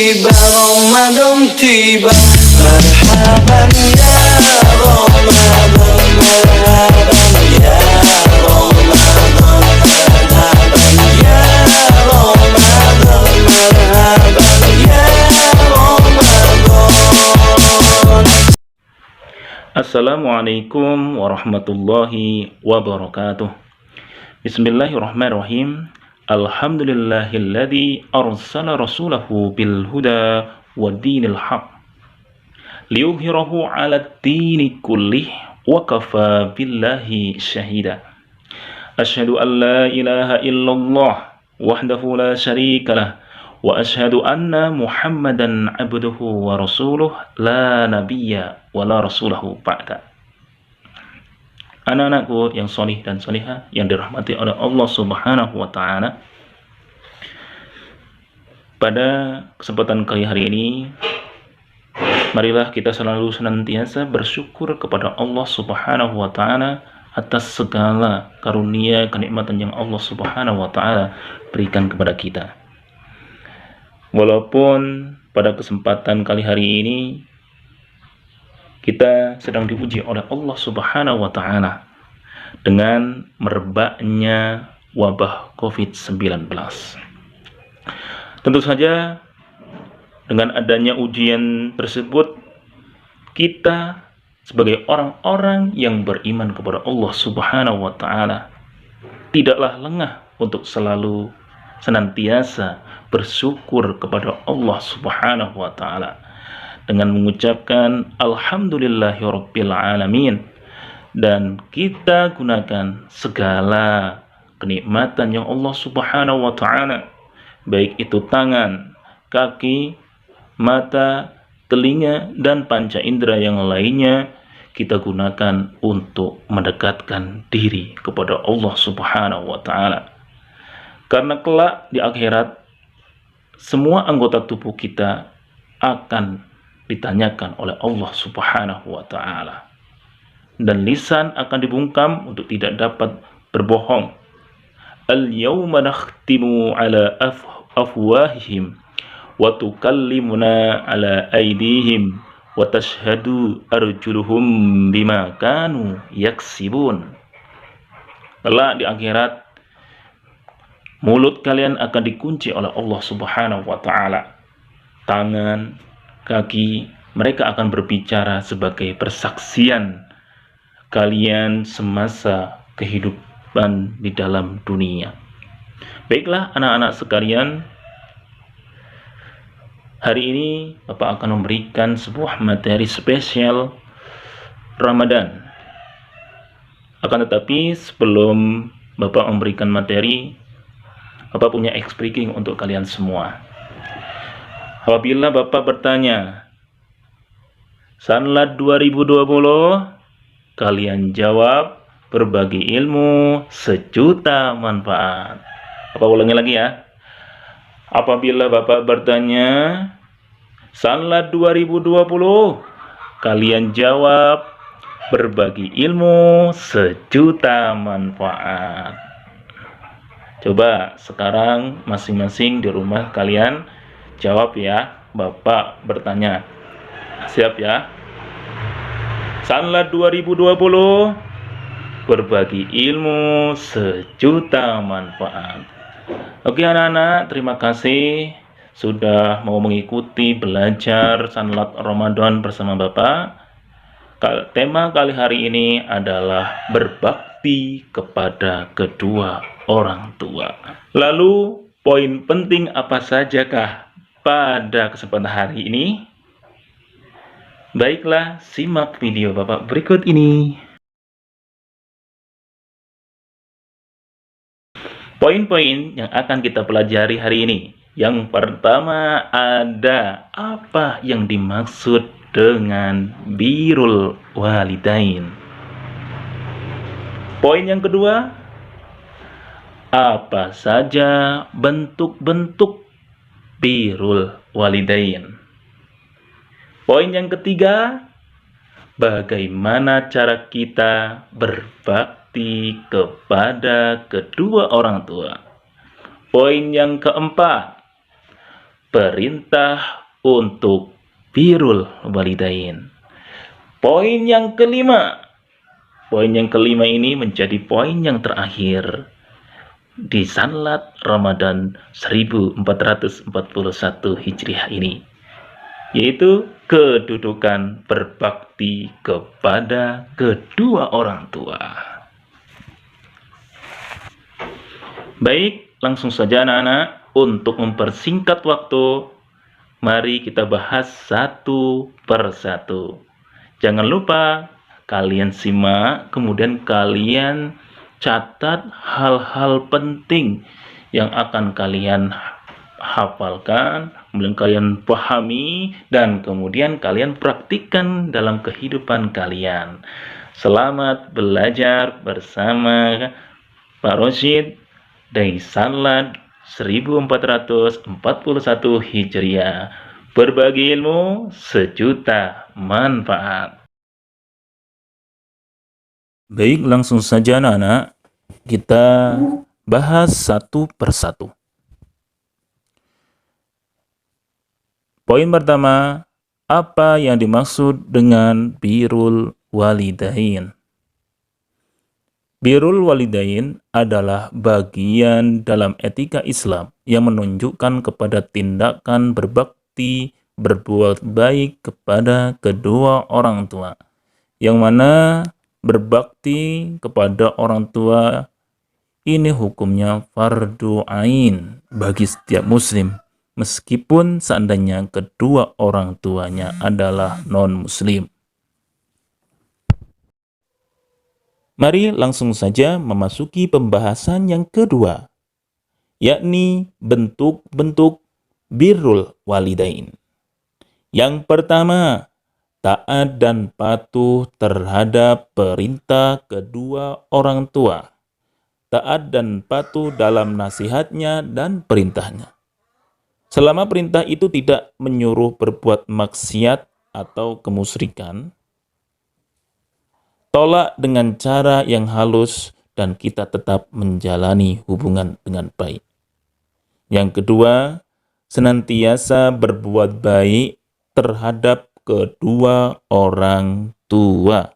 tiba, Ramadan tiba. Marhaban ya Ramadan, marhaban ya Ramadan, marhaban ya Ramadan, marhaban ya Ramadan. Assalamualaikum warahmatullahi wabarakatuh. Bismillahirrahmanirrahim. Alhamdulillahilladzi arsala rasulahu bil huda wa dinil haq liyudhhirahu 'alad dini kullih wa kafa billahi syahida. Asyhadu an la ilaha illallah wahdahu la syarikalah wa asyhadu anna Muhammadan abduhu wa rasuluh la nabiyya wa la rasulahu ba'da. Anak-anakku yang solih dan solihah yang dirahmati oleh Allah Subhanahu wa Ta'ala, pada kesempatan kali hari ini, marilah kita selalu senantiasa bersyukur kepada Allah Subhanahu wa Ta'ala atas segala karunia kenikmatan yang Allah Subhanahu wa Ta'ala berikan kepada kita. Walaupun pada kesempatan kali hari ini kita sedang diuji oleh Allah Subhanahu wa Ta'ala dengan merebaknya wabah COVID-19. Tentu saja dengan adanya ujian tersebut, kita sebagai orang-orang yang beriman kepada Allah Subhanahu wa Ta'ala tidaklah lengah untuk selalu senantiasa bersyukur kepada Allah Subhanahu wa Ta'ala dengan mengucapkan alhamdulillahirabbil alamin, dan kita gunakan segala kenikmatan yang Allah Subhanahu wa Ta'ala, baik itu tangan, kaki, mata, telinga, dan panca indera yang lainnya, kita gunakan untuk mendekatkan diri kepada Allah Subhanahu wa Ta'ala. Karena kelak di akhirat semua anggota tubuh kita akan ditanyakan oleh Allah Subhanahu wa Ta'ala, dan lisan akan dibungkam untuk tidak dapat berbohong. Al-yawma nakhtimu ala afwahihim wa tukallimuna ala aydihim wa tashhadu arjuluhum bima kanu yaksibun. Kelak di akhirat mulut kalian akan dikunci oleh Allah Subhanahu wa Ta'ala. Tangan, kaki, mereka akan berbicara sebagai persaksian kalian semasa kehidupan di dalam dunia. Baiklah anak-anak sekalian, hari ini Bapak akan memberikan sebuah materi spesial Ramadan. Akan tetapi sebelum Bapak memberikan materi, Bapak punya ice breaking untuk kalian semua. Apabila Bapak bertanya, Sanlat 2020, kalian jawab, berbagi ilmu sejuta manfaat. Bapak ulangi lagi ya. Apabila Bapak bertanya, Sanlat 2020, kalian jawab, berbagi ilmu sejuta manfaat. Coba sekarang masing-masing di rumah kalian jawab ya. Bapak bertanya. Siap ya? Sanlat 2020, berbagi ilmu sejuta manfaat. Oke anak-anak, terima kasih sudah mau mengikuti belajar Sanlat Ramadan bersama Bapak. Tema kali hari ini adalah berbakti kepada kedua orang tua. Lalu poin penting apa sajakah pada kesempatan hari ini? Baiklah, simak video Bapak berikut ini. Poin-poin yang akan kita pelajari hari ini. Yang pertama, ada apa yang dimaksud dengan birrul walidain. Poin yang kedua, apa saja bentuk-bentuk birrul walidain. Poin yang ketiga, bagaimana cara kita berbakti kepada kedua orang tua. Poin yang keempat, perintah untuk birrul walidain. Poin yang kelima. Poin yang kelima ini menjadi poin yang terakhir di Sanlat Ramadan 1441 Hijriah ini, yaitu kedudukan berbakti kepada kedua orang tua. Baik, langsung saja anak-anak, untuk mempersingkat waktu, mari kita bahas satu persatu. Jangan lupa kalian simak, kemudian kalian catat hal-hal penting yang akan kalian hafalkan, kemudian kalian pahami, dan kemudian kalian praktikkan dalam kehidupan kalian. Selamat belajar bersama Pak Rosyid dari Sanlat 1441 Hijriah. Berbagi ilmu sejuta manfaat. Baik, langsung saja anak-anak, kita bahas satu persatu. Poin pertama, apa yang dimaksud dengan birrul walidain? Birrul walidain adalah bagian dalam etika Islam yang menunjukkan kepada tindakan berbakti, berbuat baik kepada kedua orang tua, yang mana berbakti kepada orang tua ini hukumnya fardu ain bagi setiap muslim, meskipun seandainya kedua orang tuanya adalah non-muslim. Mari langsung saja memasuki pembahasan yang kedua, yakni bentuk-bentuk birrul walidain. Yang pertama, taat dan patuh terhadap perintah kedua orang tua. Taat dan patuh dalam nasihatnya dan perintahnya. Selama perintah itu tidak menyuruh berbuat maksiat atau kemusyrikan, tolak dengan cara yang halus dan kita tetap menjalani hubungan dengan baik. Yang kedua, senantiasa berbuat baik terhadap kedua orang tua.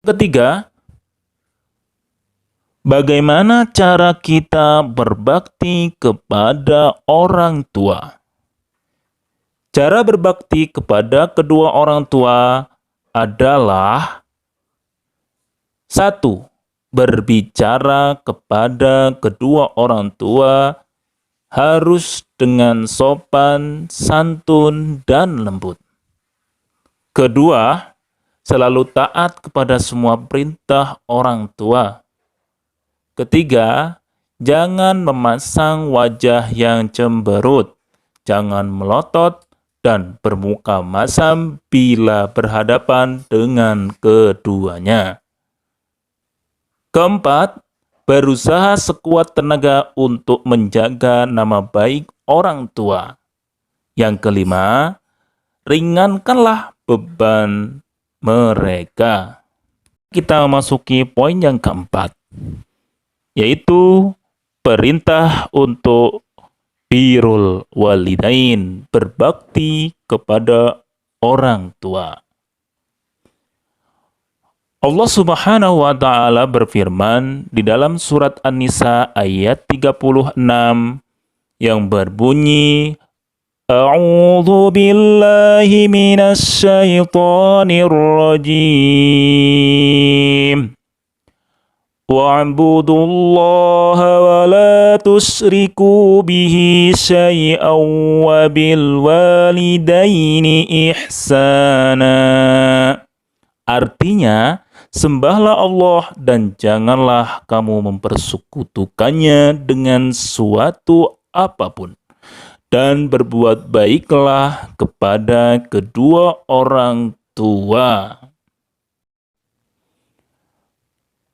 Ketiga, bagaimana cara kita berbakti kepada orang tua? Cara berbakti kepada kedua orang tua adalah: 1. Berbicara kepada kedua orang tua harus dengan sopan, santun, dan lembut. Kedua, selalu taat kepada semua perintah orang tua. Ketiga, jangan memasang wajah yang cemberut, jangan melotot, dan bermuka masam bila berhadapan dengan keduanya. Keempat, berusaha sekuat tenaga untuk menjaga nama baik orang tua. Yang kelima, ringankanlah beban mereka. Kita memasuki poin yang keempat, yaitu perintah untuk birrul walidain, berbakti kepada orang tua. Allah Subhanahu wa taala berfirman di dalam surat An-Nisa ayat 36 yang berbunyi, A'udzu billahi minasy syaithanir rajim. Wa'budullaha wa la tusyriku bihi syai'an wa bil walidaini ihsana. Artinya, sembahlah Allah dan janganlah kamu mempersekutukannya dengan suatu apapun. Dan berbuat baiklah kepada kedua orang tua.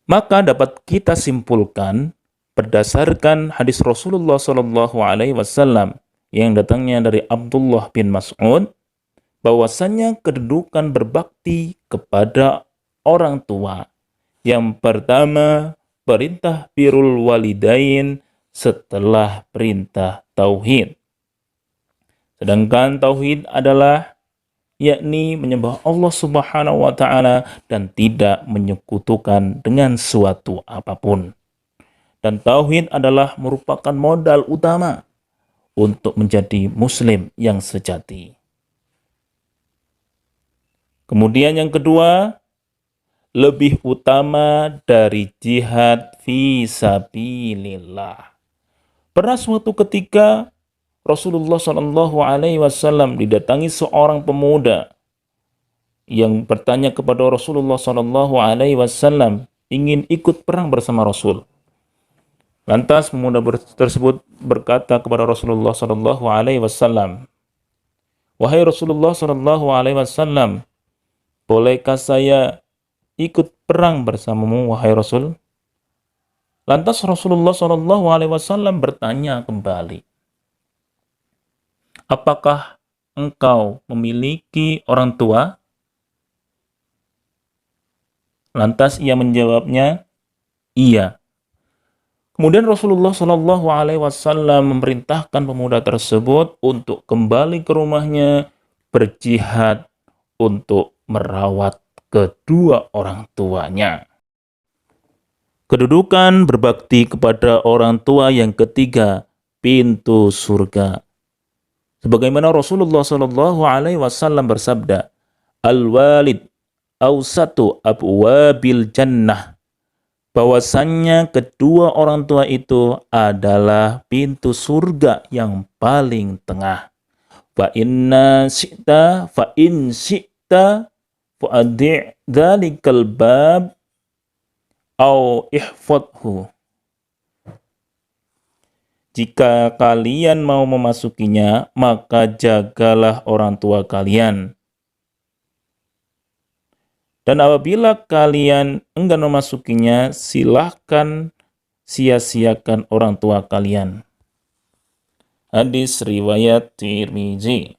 Maka dapat kita simpulkan berdasarkan hadis Rasulullah SAW yang datangnya dari Abdullah bin Mas'ud, bahwasannya kedudukan berbakti kepada orang tua. Yang pertama, perintah birrul walidain setelah perintah tauhid. Sedangkan tauhid adalah yakni menyembah Allah Subhanahu wa taala dan tidak menyekutukan dengan suatu apapun. Dan tauhid adalah merupakan modal utama untuk menjadi muslim yang sejati. Kemudian yang kedua, lebih utama dari jihad fi sabilillah. Pernah suatu ketika Rasulullah Shallallahu Alaihi Wasallam didatangi seorang pemuda yang bertanya kepada Rasulullah Shallallahu Alaihi Wasallam ingin ikut perang bersama Rasul. Lantas pemuda tersebut berkata kepada Rasulullah Shallallahu Alaihi Wasallam, "Wahai Rasulullah Shallallahu Alaihi Wasallam, bolehkah saya ikut perang bersamamu, wahai Rasul?" Lantas Rasulullah Shallallahu Alaihi Wasallam bertanya kembali, "Apakah engkau memiliki orang tua?" Lantas ia menjawabnya, "Iya." Kemudian Rasulullah Shallallahu Alaihi Wasallam memerintahkan pemuda tersebut untuk kembali ke rumahnya berjihad untuk merawat kedua orang tuanya. Kedudukan berbakti kepada orang tua yang ketiga, pintu surga. Sebagaimana Rasulullah Shallallahu Alaihi Wasallam bersabda, "Al-walid awsatu abwabil jannah." Bahwasannya kedua orang tua itu adalah pintu surga yang paling tengah. Fa in syi'ta fa'adi' dzalikal bab au ihfadhu. Jika kalian mau memasukinya, maka jagalah orang tua kalian. Dan apabila kalian enggan memasukinya, silahkan sia-siakan orang tua kalian. Hadis riwayat Tirmizi.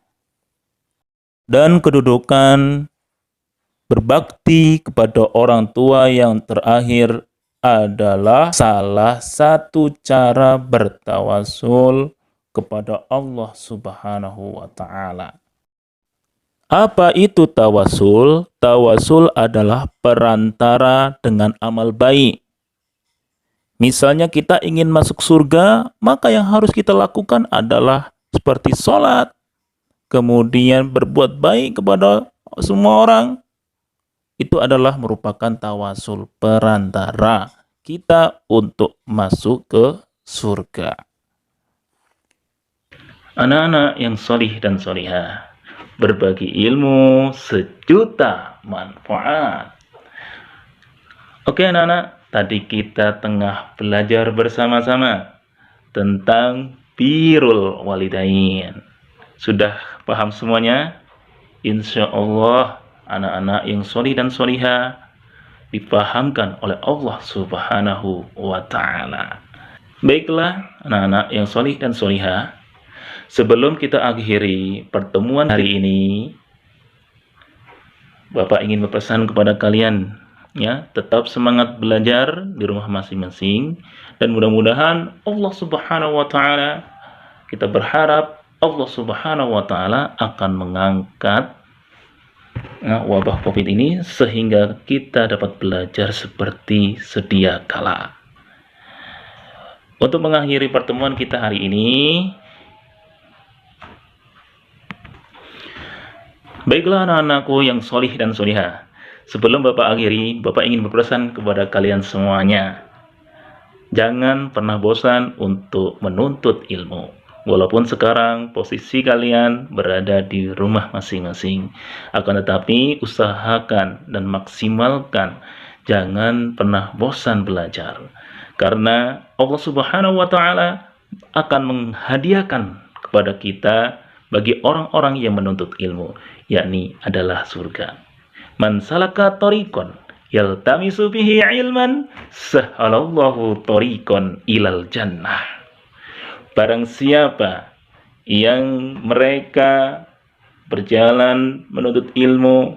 Dan kedudukan berbakti kepada orang tua yang terakhir adalah salah satu cara bertawasul kepada Allah Subhanahu wa taala. Apa itu tawasul? Tawasul adalah perantara dengan amal baik. Misalnya kita ingin masuk surga, maka yang harus kita lakukan adalah seperti sholat, kemudian berbuat baik kepada semua orang. Itu adalah merupakan tawasul, perantara kita untuk masuk ke surga. Anak-anak yang solih dan solihah, berbagi ilmu sejuta manfaat. Oke anak-anak, tadi kita tengah belajar bersama-sama tentang birrul walidain. Sudah paham semuanya? Insya Allah anak-anak yang solih dan solihah dipahamkan oleh Allah Subhanahu wa ta'ala. Baiklah anak-anak yang solih dan solihah, sebelum kita akhiri pertemuan hari ini, Bapak ingin berpesan kepada kalian, ya, tetap semangat belajar di rumah masing-masing, dan mudah-mudahan Allah Subhanahu wa taala, kita berharap Allah Subhanahu wa taala akan mengangkat wabah Covid ini sehingga kita dapat belajar seperti sedia kala. Untuk mengakhiri pertemuan kita hari ini, baiklah anak-anakku yang solih dan solihah, sebelum Bapak akhiri, Bapak ingin berpesan kepada kalian semuanya. Jangan pernah bosan untuk menuntut ilmu. Walaupun sekarang posisi kalian berada di rumah masing-masing, akan tetapi usahakan dan maksimalkan, jangan pernah bosan belajar. Karena Allah Subhanahu wa taala akan menghadiahkan kepada kita bagi orang-orang yang menuntut ilmu, yakni adalah surga. Man salaka tariqan yaltamisu bihi ilman sahalallahu tariqan ilal jannah. Barang siapa yang mereka berjalan menuntut ilmu,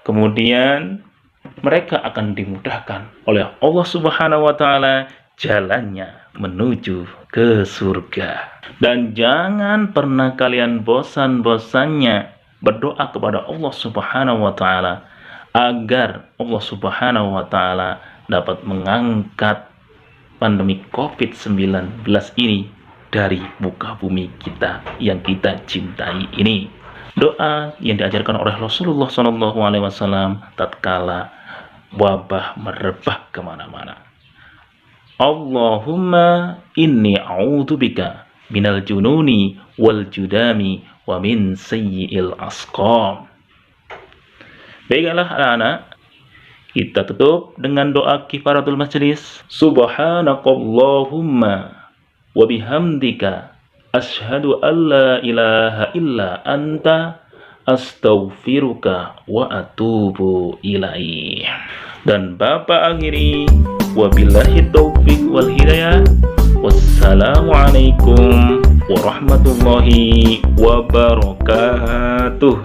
kemudian mereka akan dimudahkan oleh Allah Subhanahu wa taala jalannya menuju ke surga. Dan jangan pernah kalian bosan-bosannya berdoa kepada Allah Subhanahu wa taala agar Allah Subhanahu wa taala dapat mengangkat pandemi COVID-19 ini dari muka bumi kita yang kita cintai ini. Doa yang diajarkan oleh Rasulullah SAW tatkala wabah merebak kemana-mana. Allahumma inni a'udzubika minal jununi wal judami wa min sayyi'il asqam. Baiklah anak-anak, kita tutup dengan doa kifaratul majlis. Subhanakallahumma wa bihamdika asyhadu an la ilaha illa anta astaghfiruka wa atubu ilaih. Dan Bapak akhiri, wabillahi taufiq wal hidayah. Wassalamualaikum warahmatullahi wabarakatuh.